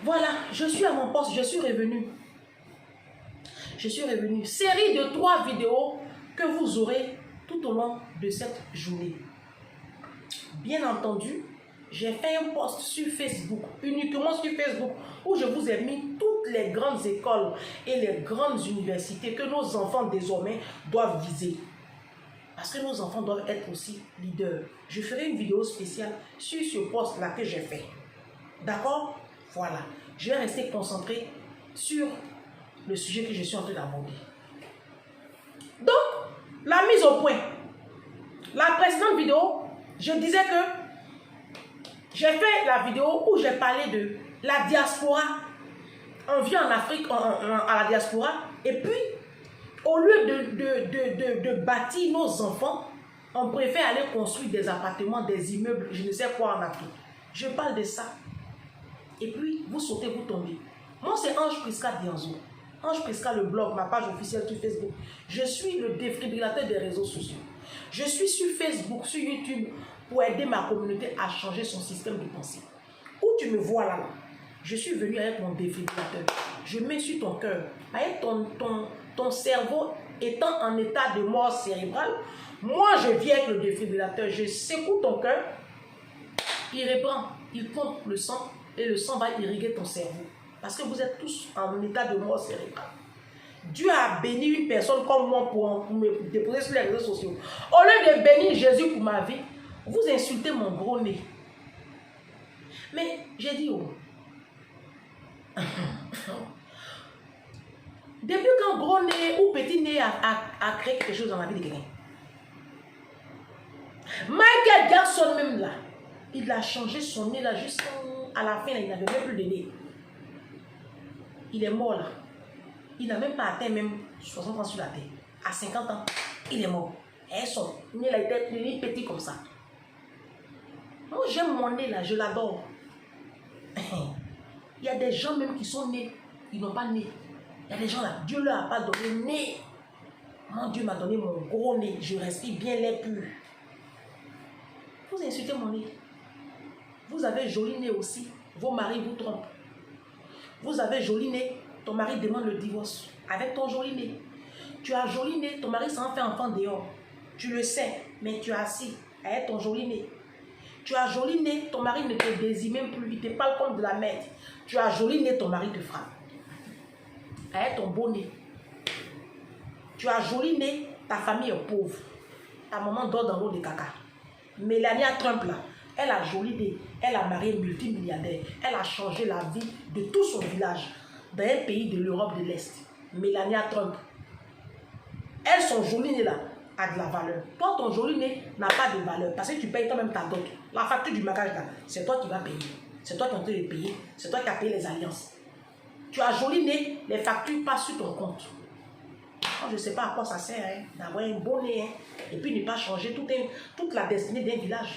Voilà, je suis à mon poste, je suis revenu. Je suis revenu. Série de 3 vidéos que vous aurez tout au long de cette journée. Bien entendu, j'ai fait un post sur Facebook, uniquement sur Facebook, où je vous ai mis toutes les grandes écoles et les grandes universités que nos enfants désormais doivent viser. Parce que nos enfants doivent être aussi leaders. Je ferai une vidéo spéciale sur ce post-là que j'ai fait. D'accord? Voilà. Je vais rester concentré sur le sujet que je suis en train d'aborder. Donc, la mise au point. La précédente vidéo, je disais que j'ai fait la vidéo où j'ai parlé de la diaspora. On vit en Afrique à la diaspora. Et puis, au lieu de bâtir nos enfants, on préfère aller construire des appartements, des immeubles, je ne sais quoi en Afrique. Je parle de ça. Et puis, vous sautez, vous tombez. Moi, c'est Ange Prisca Dianzo. Ange Prisca, le blog, ma page officielle sur Facebook. Je suis le défibrillateur des réseaux sociaux. Je suis sur Facebook, sur YouTube, pour aider ma communauté à changer son système de pensée. Où tu me vois là, je suis venu avec mon défibrillateur. Je mets sur ton cœur. Avec ton cerveau étant en état de mort cérébrale, moi, je viens avec le défibrillateur. Je secoue ton cœur. Il reprend, il pompe le sang et le sang va irriguer ton cerveau. Parce que vous êtes tous en état de mort cérébrale. Dieu a béni une personne comme moi pour me déposer sur les réseaux sociaux. Au lieu de bénir Jésus pour ma vie, vous insultez mon gros nez. Mais j'ai dit, oh. Depuis qu'un gros nez ou petit nez a créé quelque chose dans la vie de quelqu'un. Michael Jackson même là, il a changé son nez là jusqu'à la fin, là, il n'avait même plus de nez. Il est mort là. Il n'a même pas atteint même 60 ans sur la terre. À 50 ans, il est mort. Et son nez là était petit comme ça. Moi j'aime mon nez là, je l'adore. Il y a des gens même qui sont nés, ils n'ont pas de nez. Il y a des gens là, Dieu leur a pas donné nez. Mon Dieu m'a donné mon gros nez, je respire bien l'air pur. Vous insultez mon nez. Vous avez joli nez aussi, vos maris vous trompent. Vous avez joli nez, ton mari demande le divorce avec ton joli nez. Tu as joli nez, ton mari s'en fait enfant dehors. Tu le sais, mais tu es assis avec ton joli nez. Tu as joli nez, ton mari ne te désire même plus, il te parle comme de la merde. Tu as joli nez, ton mari te frappe. Avec ton beau nez. Tu as joli nez, ta famille est pauvre. Ta maman dort dans l'eau de caca. Melania Trump là, elle a joli nez, elle a marié multimilliardaire, elle a changé la vie de tout son village dans un pays de l'Europe de l'Est. Melania Trump. Elle, son joli nez là, a de la valeur. Toi, ton joli nez n'a pas de valeur parce que tu payes toi-même ta dot. La facture du mariage là, c'est toi qui vas payer. C'est toi qui es en train de payer. C'est toi qui as payé les alliances. Tu as joli nez, les factures passent sur ton compte. Moi, je ne sais pas à quoi ça sert hein, d'avoir un bon nez hein, et puis ne pas changer toute la destinée d'un village.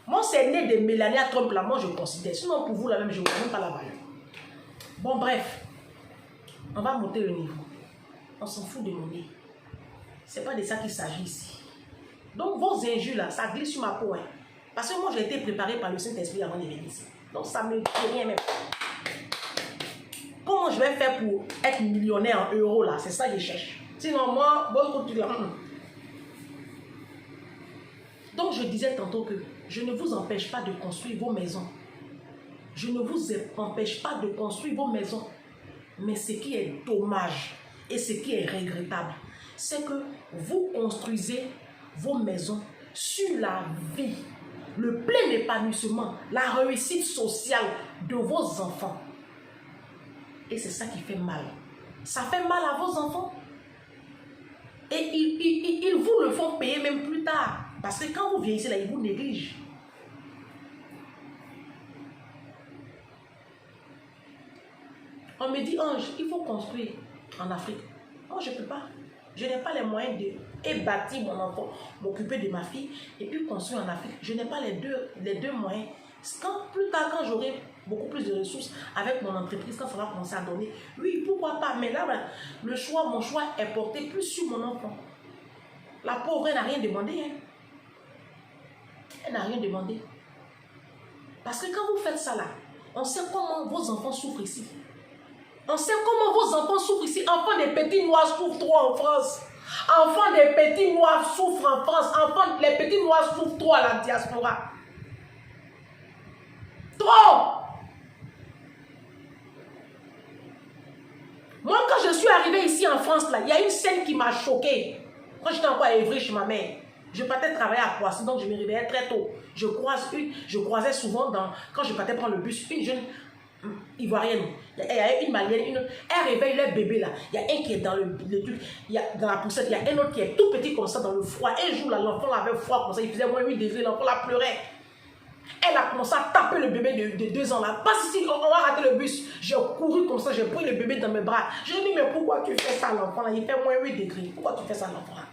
Moi, c'est né de Melania Trump là, moi je considère. Sinon, pour vous, la même, je ne vois même pas la valeur. Bon, bref, on va monter le niveau. On s'en fout de mon nez. Ce n'est pas de ça qu'il s'agit ici. Donc, vos injures là, ça glisse sur ma peau. Hein. Parce que moi, j'ai été préparé par le Saint-Esprit avant de venir ici. Donc, ça ne me dit rien même. Comment je vais faire pour être millionnaire en euros là? C'est ça que je cherche. Sinon, moi, bon, tu là. Donc, je disais tantôt que je ne vous empêche pas de construire vos maisons. Je ne vous empêche pas de construire vos maisons. Mais ce qui est dommage et ce qui est regrettable, c'est que vous construisez vos maisons sur la vie, le plein épanouissement, la réussite sociale de vos enfants. Et c'est ça qui fait mal. Ça fait mal à vos enfants. Et ils vous le font payer même plus tard. Parce que quand vous vieillissez là, ils vous négligent. On me dit, Ange, il faut construire en Afrique. Moi, je ne peux pas. Je n'ai pas les moyens de bâtir mon enfant, m'occuper de ma fille et puis construire en Afrique. Je n'ai pas les deux moyens. Plus tard, quand j'aurai beaucoup plus de ressources avec mon entreprise, quand ça va commencer à donner, oui, pourquoi pas. Mais là, mon choix est porté plus sur mon enfant. La pauvre, elle n'a rien demandé. Hein. Elle n'a rien demandé. Parce que quand vous faites ça là, On sait comment vos enfants souffrent ici. On sait comment vos enfants souffrent ici. Enfants des petits noirs souffrent trop en France. Enfants des petits noirs souffrent en France. Enfants, les petits noirs souffrent trop à la diaspora. Trop. Moi, quand je suis arrivée ici en France, là, il y a une scène qui m'a choquée. Quand j'étais encore à Évry chez ma mère, je partais travailler à Poissy, donc je me réveillais très tôt. Je croisais souvent, quand je partais prendre le bus, une jeune ivoirienne. Il y a une malienne, elle réveille leur bébé là. Il y a un qui est dans le truc, dans la poussette, il y a un autre qui est tout petit comme ça dans le froid. Un jour, l'enfant avait froid comme ça, il faisait moins 8 degrés, l'enfant là pleurait. Elle a commencé à taper le bébé de 2 ans là. Passe ici, on va rater le bus. J'ai couru comme ça, j'ai pris le bébé dans mes bras. Je lui ai dit, mais pourquoi tu fais ça l'enfant là? Il fait moins 8 degrés. Pourquoi tu fais ça l'enfant là?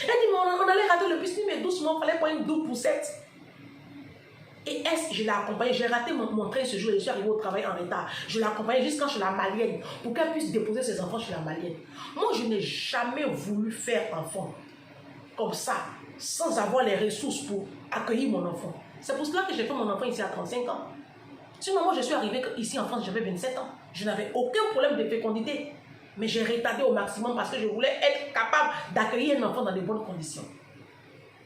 Elle dit, mais on allait rater le bus. Je dis, mais doucement, il fallait prendre une double poussette. Et je l'ai accompagnée. J'ai raté mon train ce jour. Je suis arrivée au travail en retard. Je l'ai accompagnée jusqu'à chez la malienne pour qu'elle puisse déposer ses enfants chez la malienne. Moi, je n'ai jamais voulu faire enfant comme ça, sans avoir les ressources pour accueillir mon enfant. C'est pour cela que j'ai fait mon enfant ici à 35 ans. Sinon, moi, je suis arrivée ici en France, j'avais 27 ans. Je n'avais aucun problème de fécondité. Mais j'ai retardé au maximum parce que je voulais être capable d'accueillir un enfant dans de bonnes conditions.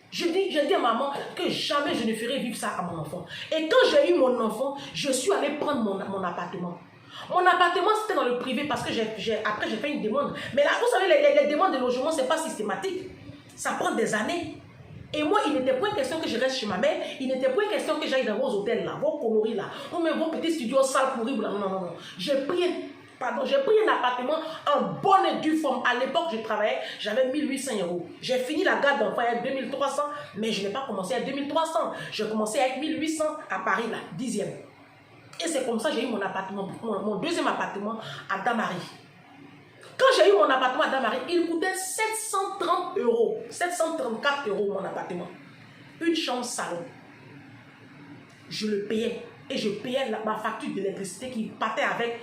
Je dis à maman que jamais je ne ferai vivre ça à mon enfant. Et quand j'ai eu mon enfant, je suis allée prendre mon appartement. Mon appartement, c'était dans le privé parce que après, j'ai fait une demande. Mais là, vous savez, les demandes de logement, ce n'est pas systématique. Ça prend des années. Et moi, il n'était pas question que je reste chez ma mère. Il n'était pas question que j'aille dans vos hôtels là, vos coloris là, ou même vos petits studios sales pourris là. Non. J'ai pris un appartement en bonne et due forme. À l'époque, je travaillais, j'avais 1800 €. J'ai fini la garde d'enfants à 2300, mais je n'ai pas commencé à 2300. J'ai commencé avec 1800 à Paris là, 10e. Et c'est comme ça que j'ai eu mon appartement, mon deuxième appartement à Damary. Quand j'ai eu mon appartement à Damary, il coûtait 730 €, 734 € mon appartement. Une chambre salon. Je le payais. Et je payais ma facture d'électricité qui partait avec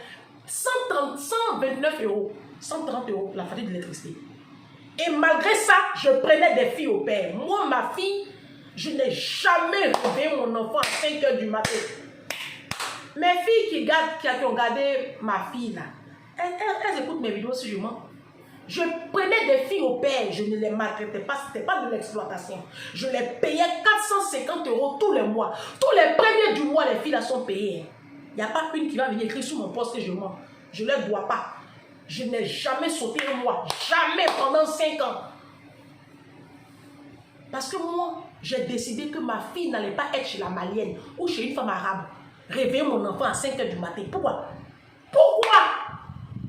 129 €. 130 € la facture d'électricité. Et malgré ça, je prenais des filles au père. Moi, ma fille, je n'ai jamais réveillé mon enfant à 5 h du matin. Mes filles qui ont gardé ma fille là, elles écoutent mes vidéos si je mens. Je prenais des filles au père, je ne les maltraitais pas, ce n'était pas de l'exploitation. Je les payais 450 € tous les mois. Tous les premiers du mois, les filles là sont payées. Il n'y a pas une qui va venir écrire sur mon poste que je mens. Je ne les dois pas. Je n'ai jamais sauté un mois. Jamais pendant 5 ans. Parce que moi, j'ai décidé que ma fille n'allait pas être chez la malienne ou chez une femme arabe. Réveiller mon enfant à 5 h du matin. Pourquoi?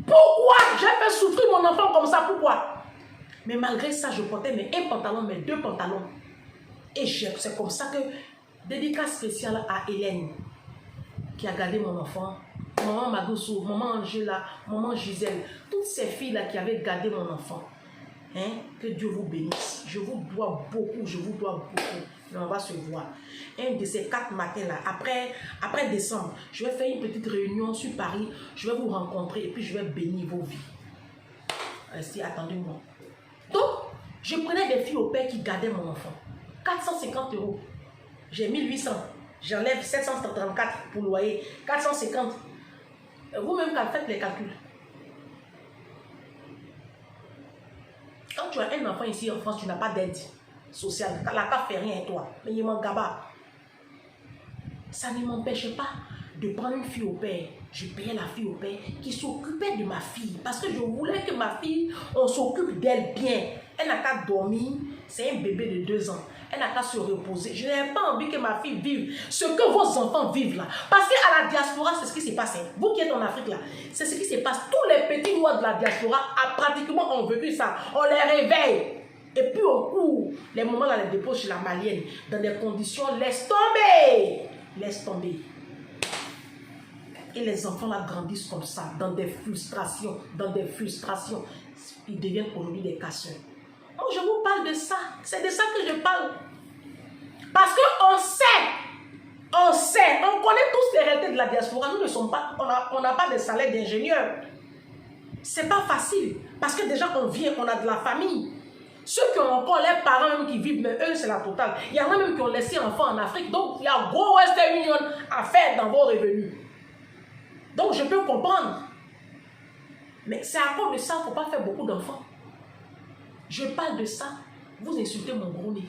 Pourquoi j'ai fait souffrir mon enfant comme ça? Pourquoi? Mais malgré ça, je portais mes 1 pantalon, mes 2 pantalons. Et c'est comme ça que, dédicace spéciale à Hélène, qui a gardé mon enfant, maman Magousou, maman Angela, maman Gisèle, toutes ces filles-là qui avaient gardé mon enfant. Hein? Que Dieu vous bénisse. Je vous dois beaucoup, Mais on va se voir. Un de ces 4 matins-là, après décembre, je vais faire une petite réunion sur Paris. Je vais vous rencontrer et puis je vais bénir vos vies. Restez, attendez-moi. Donc, je prenais des filles au père qui gardaient mon enfant. 450 €. J'ai 1800. J'enlève 734 pour le loyer. 450. Vous-même, faites les calculs. Quand tu as un enfant ici en France, tu n'as pas d'aide sociale. La CAF fait rien à toi. Mais il manque gaba. Ça ne m'empêchait pas de prendre une fille au père. Je payais la fille au père qui s'occupait de ma fille. Parce que je voulais que ma fille, on s'occupe d'elle bien. Elle n'a qu'à dormir. C'est un bébé de 2 ans. Elle n'a qu'à se reposer. Je n'ai pas envie que ma fille vive ce que vos enfants vivent là. Parce qu'à la diaspora, c'est ce qui s'est passé. Vous qui êtes en Afrique là, c'est ce qui se passe. Tous les petits noirs de la diaspora pratiquement ont vécu ça. On les réveille. Et puis on court. Les moments là, les dépose chez la malienne. Dans des conditions, laisse tomber. Laisse tomber. Et les enfants là grandissent comme ça, dans des frustrations. Ils deviennent aujourd'hui des casseurs. Oh, je vous parle de ça. C'est de ça que je parle. Parce qu'on sait, on connaît tous les réalités de la diaspora. Nous ne sommes pas, on n'a pas de salaire d'ingénieur. C'est pas facile. Parce que déjà, on a de la famille. Ceux qui ont encore les parents même qui vivent, mais eux, c'est la totale. Il y en a même qui ont laissé enfants en Afrique. Donc, il y a gros Western Union à faire dans vos revenus. Donc, je peux comprendre. Mais c'est à cause de ça, il ne faut pas faire beaucoup d'enfants. Je parle de ça. Vous insultez mon gros nez.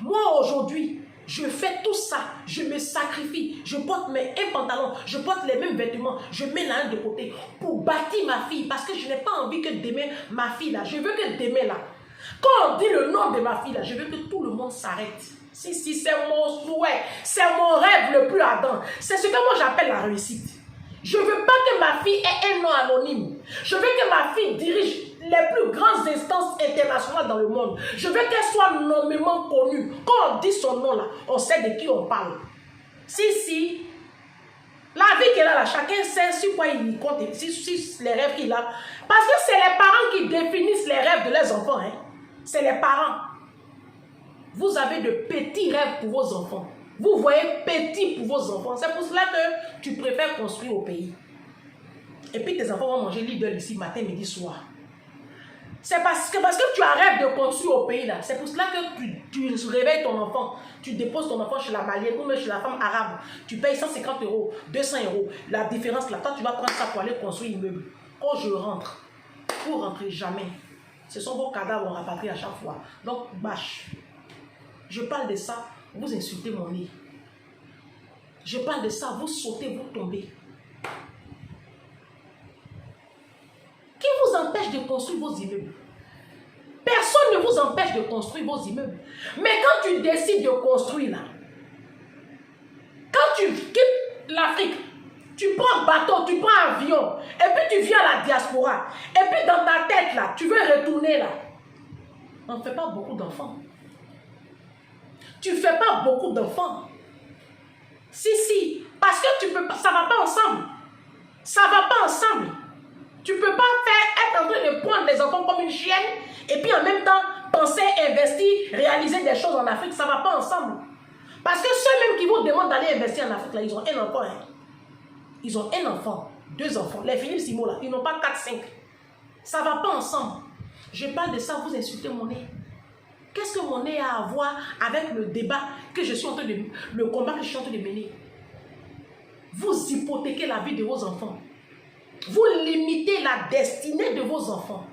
Moi, aujourd'hui, je fais tout ça. Je me sacrifie. Je porte un pantalon. Je porte les mêmes vêtements. Je mets la main de côté pour bâtir ma fille. Parce que je n'ai pas envie que demain, ma fille là, je veux que demain là, quand on dit le nom de ma fille là, je veux que tout le monde s'arrête. Si, c'est mon souhait. C'est mon rêve le plus ardent. C'est ce que moi j'appelle la réussite. Je ne veux pas que ma fille ait un nom anonyme. Je veux que ma fille dirige les plus grandes instances internationales dans le monde. Je veux qu'elle soit nommément connue. Quand on dit son nom là, on sait de qui on parle. Si. La vie qu'elle a là, chacun sait sur quoi il compte, sur les rêves qu'il a. Parce que c'est les parents qui définissent les rêves de leurs enfants. Hein. C'est les parents. Vous avez de petits rêves pour vos enfants. Vous voyez petit pour vos enfants. C'est pour cela que tu préfères construire au pays. Et puis tes enfants vont manger l'idole ici matin, midi, soir. C'est parce que tu as rêve de construire au pays là. C'est pour cela que tu réveilles ton enfant. Tu déposes ton enfant chez la malienne ou même chez la femme arabe. Tu payes 150 €, 200 €. La différence là, toi tu vas prendre ça pour aller construire l'immeuble. Quand je rentre, vous ne rentrez jamais. Ce sont vos cadavres rapatriés à chaque fois. Donc, bâche. Je parle de ça, vous insultez mon nez. Je parle de ça, vous sautez, vous tombez. Qui vous empêche de construire vos immeubles? Personne ne vous empêche de construire vos immeubles. Mais quand tu décides de construire là, quand tu quittes l'Afrique, tu prends bateau, tu prends avion, et puis tu viens à la diaspora, et puis dans ta tête là, tu veux retourner là. On ne fait pas beaucoup d'enfants. Tu ne fais pas beaucoup d'enfants. Si, parce que tu peux pas, ça ne va pas ensemble. Ça ne va pas ensemble. Tu ne peux pas être en train de prendre les enfants comme une chienne et puis en même temps penser, investir, réaliser des choses en Afrique. Ça ne va pas ensemble. Parce que ceux-mêmes qui vous demandent d'aller investir en Afrique, là, ils ont un enfant. Hein. Ils ont un enfant, 2 enfants. Les Philippe Simo, là, ils n'ont pas 4, 5. Ça ne va pas ensemble. Je parle de ça, vous insultez mon nez. Qu'est-ce que mon nez a à voir avec le débat que je suis en train de... le combat que je suis en train de mener? Vous hypothéquez la vie de vos enfants. Vous limitez la destinée de vos enfants.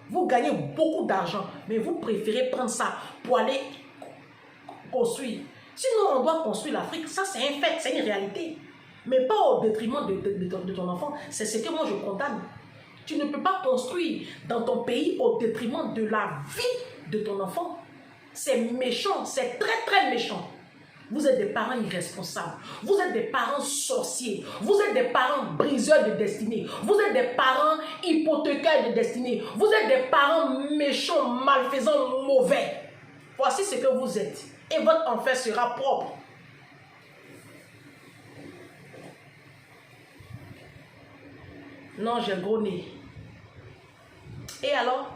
Vous gagnez beaucoup d'argent, mais vous préférez prendre ça pour aller construire. Sinon, on doit construire l'Afrique. Ça, c'est un fait, c'est une réalité. Mais pas au détriment de ton enfant. C'est ce que moi, je condamne. Tu ne peux pas construire dans ton pays au détriment de la vie de ton enfant. C'est méchant, c'est très très méchant. Vous êtes des parents irresponsables. Vous êtes des parents sorciers. Vous êtes des parents briseurs de destinée. Vous êtes des parents hypothécaires de destinée. Vous êtes des parents méchants, malfaisants, mauvais. Voici ce que vous êtes. Et votre enfer sera propre. Non, j'ai le gros nez. Et alors?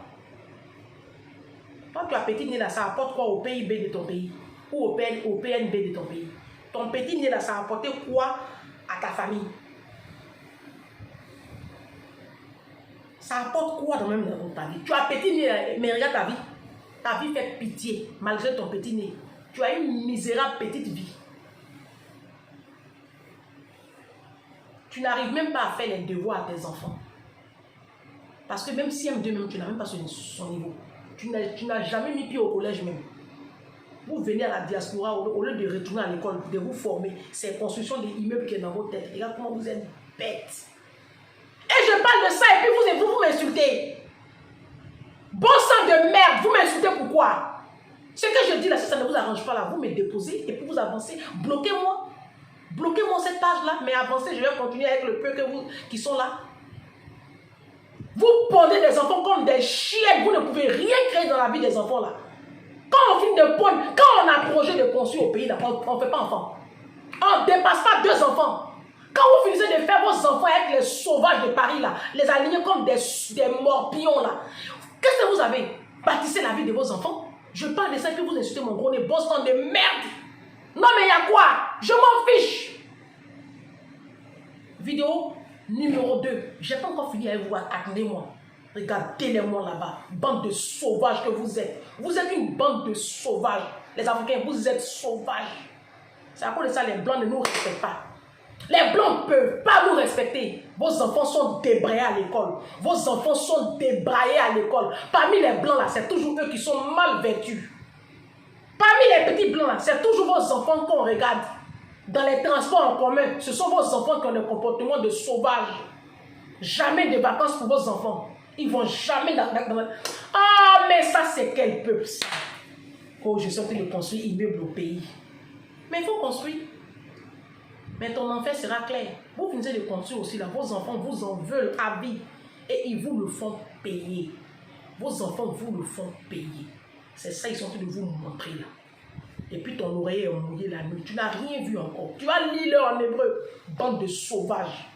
Quand tu as petit nez là, ça apporte quoi au PIB de ton pays? Ou au PNB de ton pays? Ton petit nez là, ça a apporté quoi à ta famille? Ça apporte quoi dans ta vie? Tu as petit nez là, mais regarde ta vie. Ta vie fait pitié malgré ton petit nez. Tu as une misérable petite vie. Tu n'arrives même pas à faire les devoirs à tes enfants. Parce que même si M2, même, tu n'as même pas son niveau. Tu n'as jamais mis pied au collège même. Vous venez à la diaspora, au lieu de retourner à l'école, de vous former. C'est la construction des immeubles qui est dans vos têtes. Regarde comment vous êtes bêtes. Et je parle de ça et puis vous m'insultez. Bon sang de merde, vous m'insultez pourquoi? Ce que je dis là, si ça ne vous arrange pas là, vous me déposez et puis vous avancez. Bloquez-moi. Bloquez-moi cette page-là, mais avancez, je vais continuer avec le peu qui sont là. Vous pondez des enfants comme des chiens, vous ne pouvez rien créer dans la vie des enfants là. Quand on finit de pondre, quand on a projet de construire au pays là, on ne fait pas enfant. On ne dépasse pas 2 enfants. Quand vous finissez de faire vos enfants avec les sauvages de Paris là, les aligner comme des morpions là, qu'est-ce que vous avez? Bâtissez la vie de vos enfants. Je parle de ça que vous insultez mon gros nez, bon sang de merde. Non mais il y a quoi? Je m'en fiche. Vidéo numéro 2. J'ai pas encore fini avec vous. Attendez-moi. Regardez-les-moi là-bas. Bande de sauvages que vous êtes. Vous êtes une bande de sauvages. Les Africains, vous êtes sauvages. C'est à cause de ça les Blancs ne nous respectent pas. Les Blancs ne peuvent pas nous respecter. Vos enfants sont débraillés à l'école. Vos enfants sont débraillés à l'école. Parmi les Blancs, là, c'est toujours eux qui sont mal vêtus. Parmi les petits Blancs, là, c'est toujours vos enfants qu'on regarde. Dans les transports en commun, ce sont vos enfants qui ont le comportement de sauvages. Jamais de vacances pour vos enfants. Ils vont jamais dans... Ah, mais ça, c'est quel peuple, ça? Oh, je suis en train de construire immeuble au pays. Mais il faut construire. Mais ton enfer sera clair. Vous venez de construire aussi là. Vos enfants vous en veulent à vie. Et ils vous le font payer. Vos enfants vous le font payer. C'est ça, ils sont en train de vous montrer là. Et puis ton oreille est mouillée la nuit. Tu n'as rien vu encore. Tu vas lire en hébreu. Bande de sauvages.